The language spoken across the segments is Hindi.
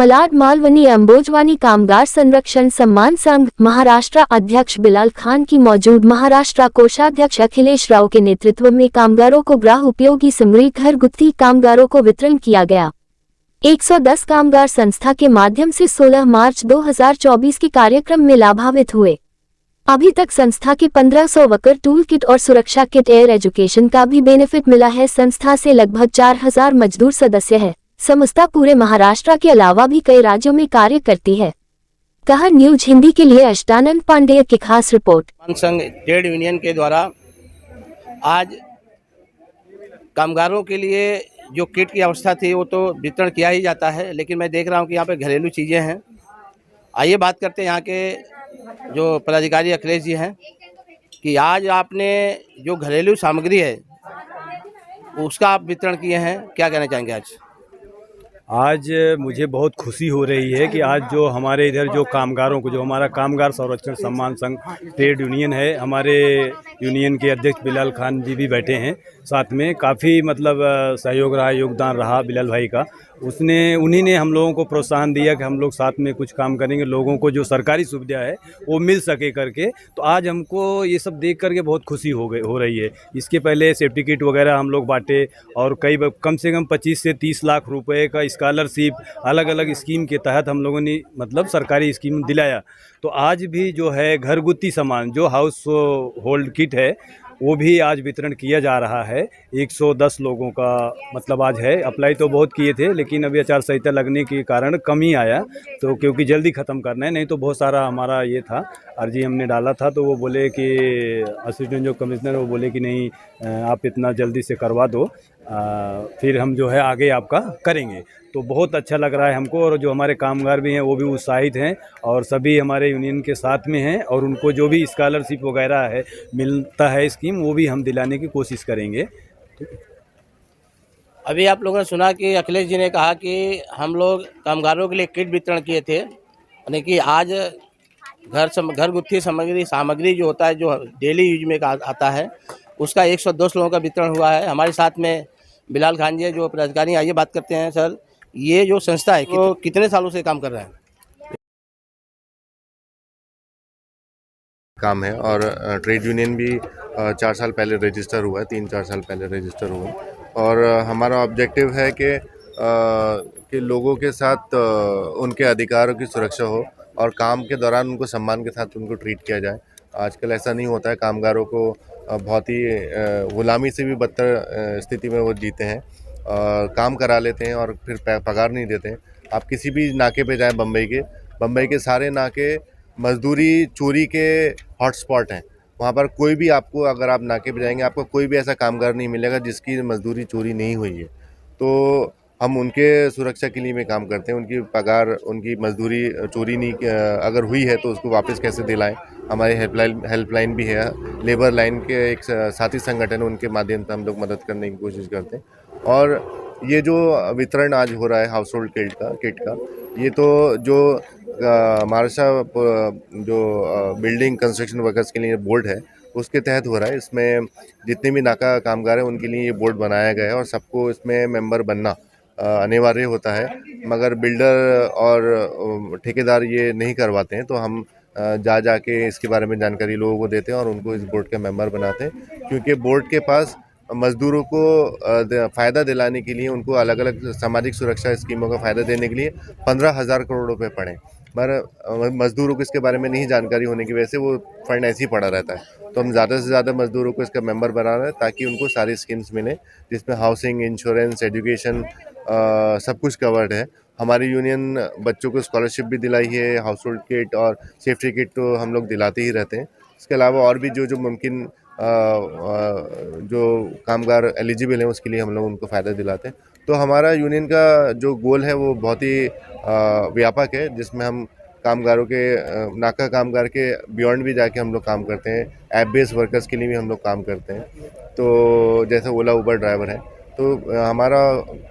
मलाड मालवनी अंबोजवानी कामगार संरक्षण सम्मान संघ महाराष्ट्र अध्यक्ष बिलाल खान की मौजूद महाराष्ट्र कोषाध्यक्ष अखिलेश राव के नेतृत्व में कामगारों को गृह उपयोगी सामग्री घर गुत्थी कामगारों को वितरण किया गया। 110 कामगार संस्था के माध्यम से 16 मार्च 2024 के कार्यक्रम में लाभान्वित हुए। अभी तक संस्था के 1500 वर्कर टूल किट और सुरक्षा किट एयर एजुकेशन का भी बेनिफिट मिला है। संस्था से लगभग 4000 मजदूर सदस्य है। संस्था पूरे महाराष्ट्र के अलावा भी कई राज्यों में कार्य करती है। कहा न्यूज हिंदी के लिए अष्टानंद पांडेय की खास रिपोर्ट। संघ ट्रेड यूनियन के द्वारा आज कामगारों के लिए जो किट की अवस्था थी वो तो वितरण किया ही जाता है, लेकिन मैं देख रहा हूँ कि यहाँ पे घरेलू चीज़ें हैं। आइए बात करते हैं यहाँ के जो पदाधिकारी अखिलेश जी हैं कि आज आपने जो घरेलू सामग्री है उसका आप वितरण किए हैं, क्या कहना चाहेंगे? आज मुझे बहुत खुशी हो रही है कि आज जो हमारे इधर जो कामगारों को, जो हमारा कामगार संरक्षण सम्मान संघ ट्रेड यूनियन है, हमारे यूनियन के अध्यक्ष बिलाल खान जी भी बैठे हैं साथ में। काफ़ी मतलब सहयोग रहा, योगदान रहा बिलाल भाई का। उन्हीं ने हम लोगों को प्रोत्साहन दिया कि हम लोग साथ में कुछ काम करेंगे, लोगों को जो सरकारी सुविधा है वो मिल सके करके। तो आज हमको ये सब देख करके बहुत खुशी हो रही है। इसके पहले सेफ्टी किट वगैरह हम लोग बांटे और कम से कम 25 से 30 लाख रुपए का स्कॉलरशिप अलग अलग स्कीम के तहत हम लोगों ने मतलब सरकारी स्कीम दिलाया। तो आज भी जो है घरगुत्ती सामान जो हाउस होल्ड किट है वो भी आज वितरण किया जा रहा है। 110 लोगों का मतलब आज है। अप्लाई तो बहुत किए थे, लेकिन अभी आचार संहिता लगने के कारण कम ही आया, तो क्योंकि जल्दी ख़त्म करना है, नहीं तो बहुत सारा हमारा ये था, अर्जी हमने डाला था। तो वो बोले कि असिस्टेंट जो कमिश्नर वो बोले कि नहीं आप इतना जल्दी से करवा दो, फिर हम जो है आगे आपका करेंगे। तो बहुत अच्छा लग रहा है हमको, और जो हमारे कामगार भी हैं वो भी उत्साहित हैं और सभी हमारे यूनियन के साथ में हैं, और उनको जो भी स्कॉलरशिप वगैरह है मिलता है स्कीम, वो भी हम दिलाने की कोशिश करेंगे। अभी आप लोगों ने सुना कि अखिलेश जी ने कहा कि हम लोग कामगारों के लिए किट वितरण किए थे, यानी कि आज घर गुत्थी सामग्री जो होता है, जो डेली यूज में आता है, उसका 110 लोगों का वितरण हुआ है। हमारे साथ में बिलाल खान जी जो पदाधिकारी। आइए बात करते हैं। सर, ये जो संस्था है तो कितने सालों से काम कर रहा है? काम है, और ट्रेड यूनियन भी 4 साल पहले रजिस्टर हुआ है, 3-4 साल पहले रजिस्टर हुआ है। और हमारा ऑब्जेक्टिव है कि लोगों के साथ उनके अधिकारों की सुरक्षा हो और काम के दौरान उनको सम्मान के साथ उनको ट्रीट किया जाए। आजकल ऐसा नहीं होता है, कामगारों को बहुत ही गुलामी से भी बदतर स्थिति में वो जीते हैं, काम करा लेते हैं और फिर पगार नहीं देते हैं। आप किसी भी नाके पे जाएं, बम्बई के सारे नाके मजदूरी चोरी के हॉटस्पॉट हैं। वहाँ पर कोई भी आपको, अगर आप नाके पे जाएंगे, आपको कोई भी ऐसा कामगार नहीं मिलेगा जिसकी मजदूरी चोरी नहीं हुई है। तो हम उनके सुरक्षा के लिए भी काम करते हैं। उनकी पगार, उनकी मजदूरी चोरी नहीं अगर हुई है तो उसको वापस कैसे दिलाएं। हमारी हेल्पलाइन भी है, लेबर लाइन के एक साथी संगठन, उनके माध्यम से हम लोग मदद करने की कोशिश करते हैं। और ये जो वितरण आज हो रहा है हाउस होल्ड किट का, ये तो जो महाराष्ट्र जो बिल्डिंग कंस्ट्रक्शन वर्कर्स के लिए बोर्ड है उसके तहत हो रहा है। इसमें जितने भी नाका कामगार हैं उनके लिए ये बोर्ड बनाया गया है और सबको इसमें मेंबर बनना अनिवार्य होता है, मगर बिल्डर और ठेकेदार ये नहीं करवाते हैं। तो हम जाके इसके बारे में जानकारी लोगों को देते हैं और उनको इस बोर्ड के मेंबर बनाते हैं, क्योंकि बोर्ड के पास मजदूरों को फ़ायदा दिलाने के लिए, उनको अलग अलग सामाजिक सुरक्षा स्कीमों का फ़ायदा देने के लिए 15,000 करोड़ रुपए पड़े, पर मजदूरों को इसके बारे में नहीं जानकारी होने की वजह से वो फंड ऐसे ही पड़ा रहता है। तो हम ज़्यादा से ज़्यादा मजदूरों को इसका मेंबर बना रहे हैं ताकि उनको सारी स्कीम्स मिलें, जिसमें हाउसिंग, इंश्योरेंस, एजुकेशन सब कुछ कवर्ड है। हमारी यूनियन बच्चों को स्कॉलरशिप भी दिलाई है, हाउस होल्ड किट और सेफ्टी किट तो हम लोग दिलाते ही रहते हैं। इसके अलावा और भी जो मुमकिन जो कामगार एलिजिबल हैं उसके लिए हम लोग उनको फ़ायदा दिलाते हैं। तो हमारा यूनियन का जो गोल है वो बहुत ही व्यापक है, जिसमें हम कामगारों के नाका कामगार के बियॉन्ड भी जाके हम लोग काम करते हैं। ऐप बेस्ड वर्कर्स के लिए भी हम लोग काम करते हैं, तो जैसे ओला उबर ड्राइवर है। तो हमारा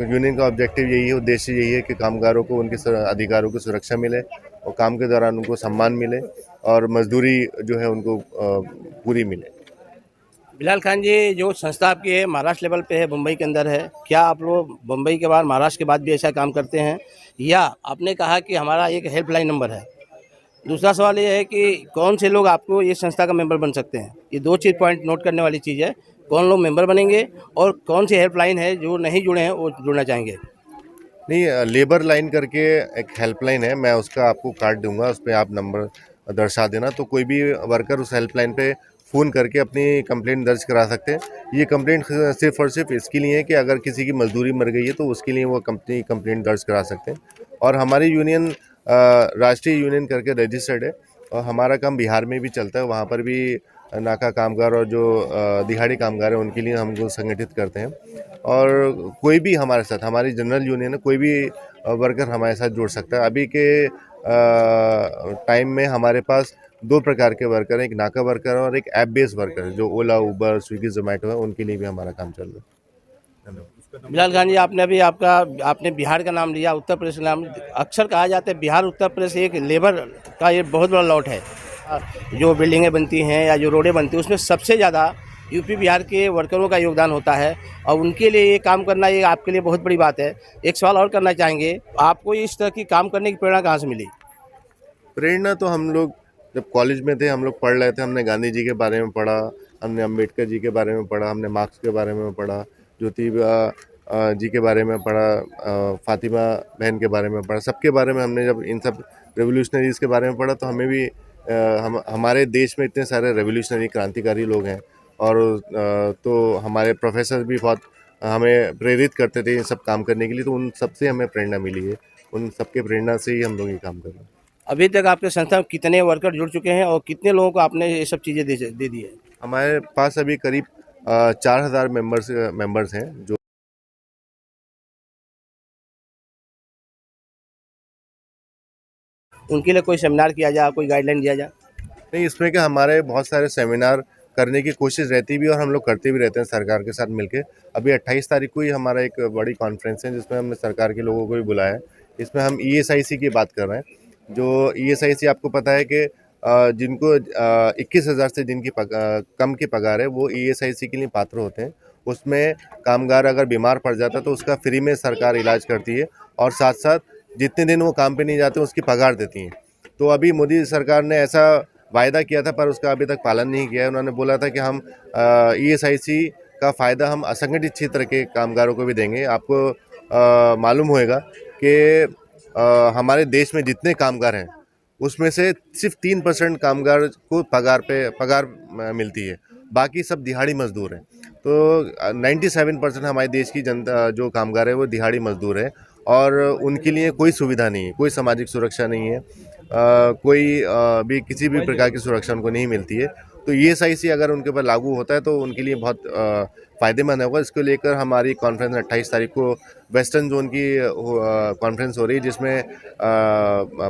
यूनियन का ऑब्जेक्टिव यही है, उद्देश्य यही है कि कामगारों को उनके अधिकारों की सुरक्षा मिले और काम के दौरान उनको सम्मान मिले और मजदूरी जो है उनको पूरी मिले। बिलाल खान जी, जो संस्था आपकी है महाराष्ट्र लेवल पे है, मुंबई के अंदर है, क्या आप लोग मुंबई के बाद महाराष्ट्र के बाद भी ऐसा काम करते हैं? या आपने कहा कि हमारा एक हेल्पलाइन नंबर है। दूसरा सवाल ये है कि कौन से लोग आपको ये संस्था का मेंबर बन सकते हैं? ये 2 चीज़ पॉइंट नोट करने वाली चीज़ है। कौन लोग मेंबर बनेंगे और कौन सी हेल्पलाइन है जो नहीं जुड़े हैं वो जुड़ना चाहेंगे? नहीं, लेबर लाइन करके एक हेल्पलाइन है, मैं उसका आपको कार्ड दूंगा, उस पर आप नंबर दर्शा देना, तो कोई भी वर्कर उस हेल्पलाइन पे फ़ोन करके अपनी कंप्लेंट दर्ज करा सकते हैं। ये कंप्लेंट सिर्फ और सिर्फ इसके लिए है कि अगर किसी की मजदूरी मर गई है तो उसके लिए वो कंपनी कंप्लेंट दर्ज करा सकते हैं। और हमारी यूनियन राष्ट्रीय यूनियन करके रजिस्टर्ड है और हमारा काम बिहार में भी चलता है, वहाँ पर भी नाका कामगार और जो दिहाड़ी कामगार हैं उनके लिए हम लोग संगठित करते हैं। और कोई भी हमारे साथ, हमारी जनरल यूनियन है, कोई भी वर्कर हमारे साथ जुड़ सकता है। अभी के टाइम में हमारे पास 2 प्रकार के वर्कर हैं, एक नाका वर्कर और एक ऐप बेस्ड वर्कर, जो ओला, उबर, स्विगी, जोमेटो है, उनके लिए भी हमारा काम चल रहा है। धन्यवाद। बिलाल खान जी, आपने अभी आपने बिहार का नाम लिया, उत्तर प्रदेश का नाम। अक्सर कहा जाता है बिहार उत्तर प्रदेश एक लेबर का ये बहुत बड़ा लॉट है। जो बिल्डिंगें बनती हैं या जो रोडें बनती हैं उसमें सबसे ज़्यादा यूपी बिहार के वर्करों का योगदान होता है और उनके लिए ये काम करना ये आपके लिए बहुत बड़ी बात है। एक सवाल और करना चाहेंगे, आपको इस तरह की काम करने की प्रेरणा कहाँ से मिली? प्रेरणा तो हम लोग जब कॉलेज में थे, हम लोग पढ़ रहे थे, हमने गांधी जी के बारे में पढ़ा, हमने अम्बेडकर जी के बारे में पढ़ा, हमने मार्क्स के बारे में पढ़ा, ज्योतिबा जी के बारे में पढ़ा, फातिमा बहन के बारे में पढ़ा। सबके बारे में हमने जब इन सब रेवोल्यूशनरीज़ के बारे में पढ़ा तो हमें भी हमारे देश में इतने सारे रेवोल्यूशनरी क्रांतिकारी लोग हैं और तो हमारे प्रोफेसर भी बहुत हमें प्रेरित करते थे ये सब काम करने के लिए, तो उन सबसे हमें प्रेरणा मिली है। उन सबके प्रेरणा से ही हम लोग ये काम कर रहे हैं। अभी तक आपके संस्था में कितने वर्कर जुड़ चुके हैं और कितने लोगों को आपने ये सब चीज़ें दे दी है? हमारे पास अभी करीब 4000 मेंबर्स हैं जो उनके लिए कोई सेमिनार किया जाए, कोई गाइडलाइन दिया जाए? नहीं, इसमें क्या हमारे बहुत सारे सेमिनार करने की कोशिश रहती भी और हम लोग करते भी रहते हैं सरकार के साथ मिलके। अभी 28 तारीख को ही हमारा एक बड़ी कॉन्फ्रेंस है जिसमें हमने सरकार के लोगों को भी बुलाया है। इसमें हम ईएसआईसी की बात कर रहे हैं। जो ईएसआईसी आपको पता है कि जिनको 21,000 से जिनकी कम की पगार है वो ईएसआईसी के लिए पात्र होते हैं। उसमें कामगार अगर बीमार पड़ जाता है तो उसका फ्री में सरकार इलाज करती है और साथ साथ जितने दिन वो काम पे नहीं जाते उसकी पगार देती हैं। तो अभी मोदी सरकार ने ऐसा वायदा किया था पर उसका अभी तक पालन नहीं किया है। उन्होंने बोला था कि हम ईएसआईसी का फ़ायदा हम असंगठित क्षेत्र के कामगारों को भी देंगे। आपको मालूम होगा कि हमारे देश में जितने कामगार हैं उसमें से सिर्फ 3% कामगार को पगार मिलती है, बाकी सब दिहाड़ी मजदूर हैं। तो 97% हमारे देश की जनता जो कामगार है वो दिहाड़ी मजदूर है और उनके लिए कोई सुविधा नहीं है, कोई सामाजिक सुरक्षा नहीं है, कोई भी किसी भी प्रकार की सुरक्षा उनको नहीं मिलती है। तो ईएसआईसी अगर उनके ऊपर लागू होता है तो उनके लिए बहुत फ़ायदेमंद होगा। इसको लेकर हमारी कॉन्फ्रेंस 28 तारीख को वेस्टर्न जोन की कॉन्फ्रेंस हो रही है जिसमें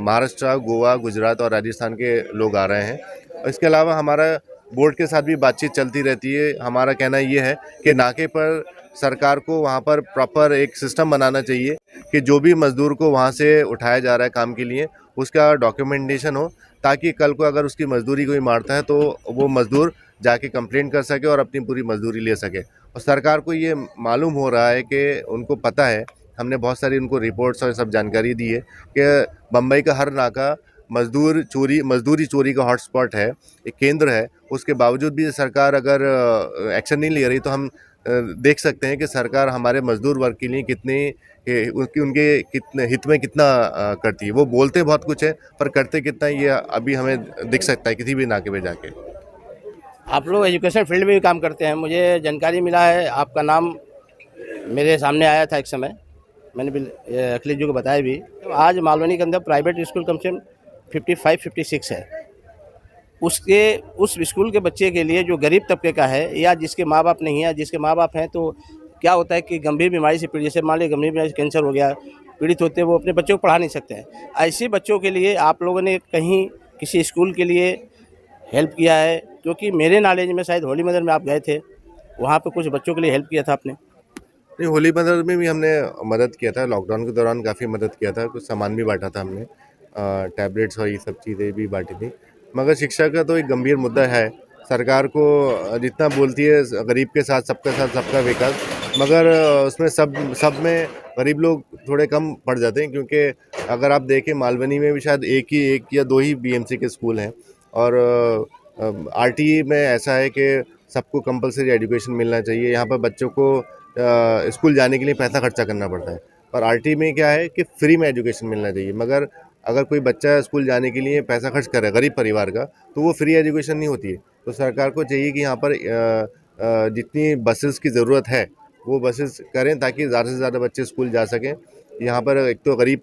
महाराष्ट्र, गोवा, गुजरात और राजस्थान के लोग आ रहे हैं। इसके अलावा हमारा बोर्ड के साथ भी बातचीत चलती रहती है। हमारा कहना ये है कि नाके पर सरकार को वहाँ पर प्रॉपर एक सिस्टम बनाना चाहिए कि जो भी मज़दूर को वहाँ से उठाया जा रहा है काम के लिए उसका डॉक्यूमेंटेशन हो, ताकि कल को अगर उसकी मजदूरी कोई मारता है तो वो मज़दूर जाके कंप्लेंट कर सके और अपनी पूरी मजदूरी ले सके। और सरकार को ये मालूम हो रहा है कि उनको पता है, हमने बहुत सारी उनको रिपोर्ट्स और सब जानकारी दी है कि बम्बई का हर नाका मजदूरी चोरी का हॉटस्पॉट है, एक केंद्र है। उसके बावजूद भी सरकार अगर एक्शन नहीं ले रही तो हम देख सकते हैं कि सरकार हमारे मजदूर वर्ग के लिए उनके कितने हित में कितना करती है। वो बोलते बहुत कुछ है पर करते कितना है ये अभी हमें दिख सकता है किसी भी नाके पे जाके। आप लोग एजुकेशन फील्ड में भी काम करते हैं, मुझे जानकारी मिला है, आपका नाम मेरे सामने आया था एक समय, मैंने भी अखिलेश जी को बताया भी। तो आज मालवनी के अंदर प्राइवेट स्कूल कम से कम 55-56 है। उस स्कूल के बच्चे के लिए जो गरीब तबके का है या जिसके माँ बाप नहीं है, जिसके माँ बाप हैं, तो क्या होता है कि गंभीर बीमारी से पीड़ित, जैसे मान लीजिए गंभीर बीमारी से कैंसर हो गया, पीड़ित होते हैं, वो अपने बच्चों को पढ़ा नहीं सकते हैं। ऐसे बच्चों के लिए आप लोगों ने कहीं किसी स्कूल के लिए हेल्प किया है? क्योंकि मेरे नॉलेज में शायद होली मदर में आप गए थे, वहाँ पे कुछ बच्चों के लिए हेल्प किया था आपने? नहीं, होली मदर में भी हमने मदद किया था, लॉकडाउन के दौरान काफ़ी मदद किया था, कुछ सामान भी बांटा था हमने, टैबलेट्स और ये सब चीज़ें भी बांटी थी। मगर शिक्षा का तो एक गंभीर मुद्दा है, सरकार को जितना बोलती है गरीब के साथ सबका विकास, मगर उसमें सब में गरीब लोग थोड़े कम पड़ जाते हैं, क्योंकि अगर आप देखें मालवनी में भी शायद एक या दो ही बीएमसी के स्कूल हैं, और आरटीई में ऐसा है कि सबको कंपलसरी एजुकेशन मिलना चाहिए। यहाँ पर बच्चों को स्कूल जाने के लिए पैसा खर्चा करना पड़ता है, पर आरटीई में क्या है कि फ्री में एजुकेशन मिलना चाहिए। मगर अगर कोई बच्चा स्कूल जाने के लिए पैसा खर्च करे गरीब परिवार का, तो वो फ्री एजुकेशन नहीं होती है। तो सरकार को चाहिए कि यहाँ पर जितनी बसेस की ज़रूरत है वो बसेस करें, ताकि ज़्यादा से ज़्यादा बच्चे स्कूल जा सकें। यहाँ पर एक तो गरीब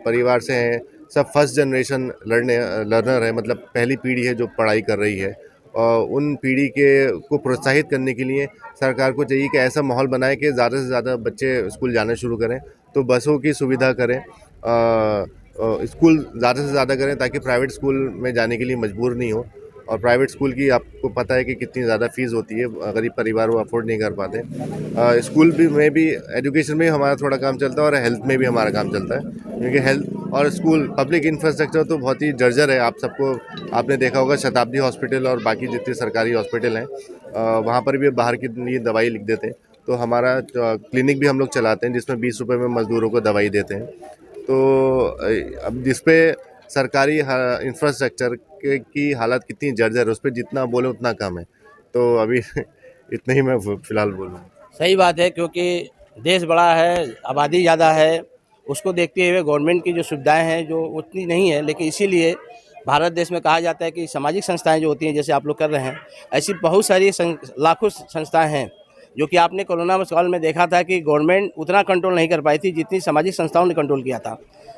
परिवार से हैं, सब फर्स्ट जनरेशन लर्नर है, मतलब पहली पीढ़ी है जो पढ़ाई कर रही है, और उन पीढ़ी को प्रोत्साहित करने के लिए सरकार को चाहिए कि ऐसा माहौल बनाए कि ज़्यादा से ज़्यादा बच्चे स्कूल जाना शुरू करें। तो बसों की सुविधा करें, स्कूल ज़्यादा से ज़्यादा करें, ताकि प्राइवेट स्कूल में जाने के लिए मजबूर नहीं हो। और प्राइवेट स्कूल की आपको पता है कि कितनी ज़्यादा फ़ीस होती है, गरीब परिवार वो अफोर्ड नहीं कर पाते। स्कूल में भी एजुकेशन में हमारा थोड़ा काम चलता है, और हेल्थ में भी हमारा काम चलता है, क्योंकि हेल्थ और स्कूल पब्लिक इंफ्रास्ट्रक्चर तो बहुत ही जर्जर है। आपने देखा होगा शताब्दी हॉस्पिटल और बाकी जितने सरकारी हॉस्पिटल हैं, वहाँ पर भी बाहर की लिए दवाई लिख देते हैं। तो हमारा क्लिनिक भी हम लोग चलाते हैं, जिसमें 20 रुपये में मज़दूरों को दवाई देते हैं। तो अब जिस पे सरकारी इंफ्रास्ट्रक्चर की हालत कितनी जर्जर है, उस पर जितना बोले उतना कम है। तो अभी इतना ही मैं फ़िलहाल बोलूँ। सही बात है, क्योंकि देश बड़ा है, आबादी ज़्यादा है, उसको देखते हुए गवर्नमेंट की जो सुविधाएं हैं जो उतनी नहीं है। लेकिन इसीलिए भारत देश में कहा जाता है कि सामाजिक संस्थाएं जो होती हैं, जैसे आप लोग कर रहे हैं, ऐसी बहुत सारी लाखों संस्थाएं हैं, जो कि आपने कोरोना काल में देखा था कि गवर्नमेंट उतना कंट्रोल नहीं कर पाई थी जितनी सामाजिक संस्थाओं ने कंट्रोल किया था।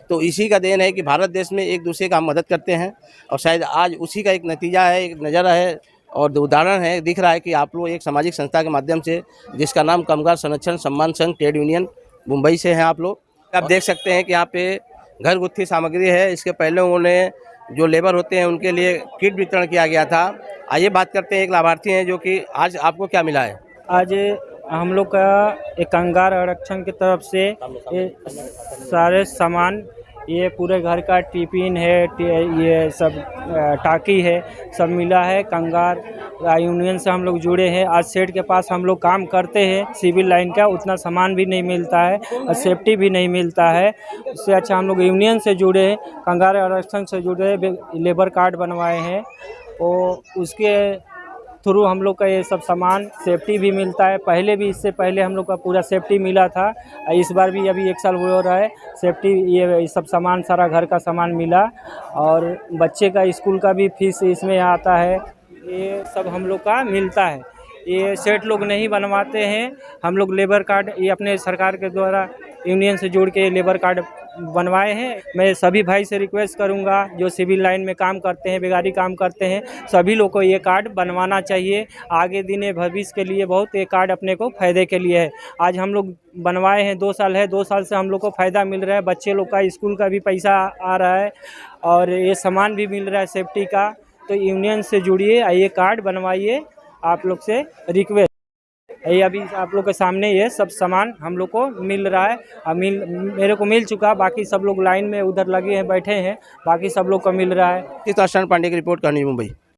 तो इसी का देन है कि भारत देश में एक दूसरे का हम मदद करते हैं, और शायद आज उसी का एक नतीजा है, एक नज़ारा है और उदाहरण है, दिख रहा है कि आप लोग एक सामाजिक संस्था के माध्यम से, जिसका नाम कामगार संरक्षण सम्मान संघ ट्रेड यूनियन मुंबई से हैं आप लोग। आप देख सकते हैं कि यहाँ पे घर गुत्थी सामग्री है। इसके पहले उन्होंने जो लेबर होते हैं उनके लिए किट वितरण किया गया था। आइए बात करते हैं, एक लाभार्थी हैं जो कि आज आपको क्या मिला है। आज हम लोग का एक कामगार आरक्षण की तरफ से ये सारे सामान, ये पूरे घर का टिफिन है, ये सब टाकी है, सब मिला है। कामगार यूनियन से हम लोग जुड़े हैं। आज सेठ के पास हम लोग काम करते हैं, सिविल लाइन का उतना सामान भी नहीं मिलता है और सेफ्टी भी नहीं मिलता है। उससे अच्छा हम लोग यूनियन से जुड़े हैं, कामगार आरक्षण से जुड़े, लेबर कार्ड बनवाए हैं, और उसके थ्रू हम लोग का ये सब सामान सेफ्टी भी मिलता है। पहले भी, इससे पहले हम लोग का पूरा सेफ्टी मिला था, इस बार भी अभी 1 साल हो रहा है सेफ्टी, ये सब सामान, सारा घर का सामान मिला। और बच्चे का स्कूल का भी फीस इसमें आता है, ये सब हम लोग का मिलता है। ये सेठ लोग नहीं बनवाते हैं, हम लोग लेबर कार्ड ये अपने सरकार के द्वारा यूनियन से जोड़ के लेबर कार्ड बनवाए हैं। मैं सभी भाई से रिक्वेस्ट करूंगा जो सिविल लाइन में काम करते हैं, बेगारी काम करते हैं, सभी लोग को ये कार्ड बनवाना चाहिए। आगे दिन भविष्य के लिए बहुत ये कार्ड अपने को फ़ायदे के लिए है। आज हम लोग बनवाए हैं, 2 साल है, 2 साल से हम लोग को फ़ायदा मिल रहा है। बच्चे लोग का स्कूल का भी पैसा आ रहा है और ये सामान भी मिल रहा है सेफ्टी का। तो यूनियन से जुड़िए, ये कार्ड बनवाइए, आप लोग से रिक्वेस्ट। ये अभी आप लोग के सामने ये सब सामान हम लोग को मिल रहा है, मेरे को मिल चुका, बाकी सब लोग लाइन में उधर लगे हैं, बैठे हैं, बाकी सब लोग को मिल रहा है। पांडे की रिपोर्ट करनी मुंबई।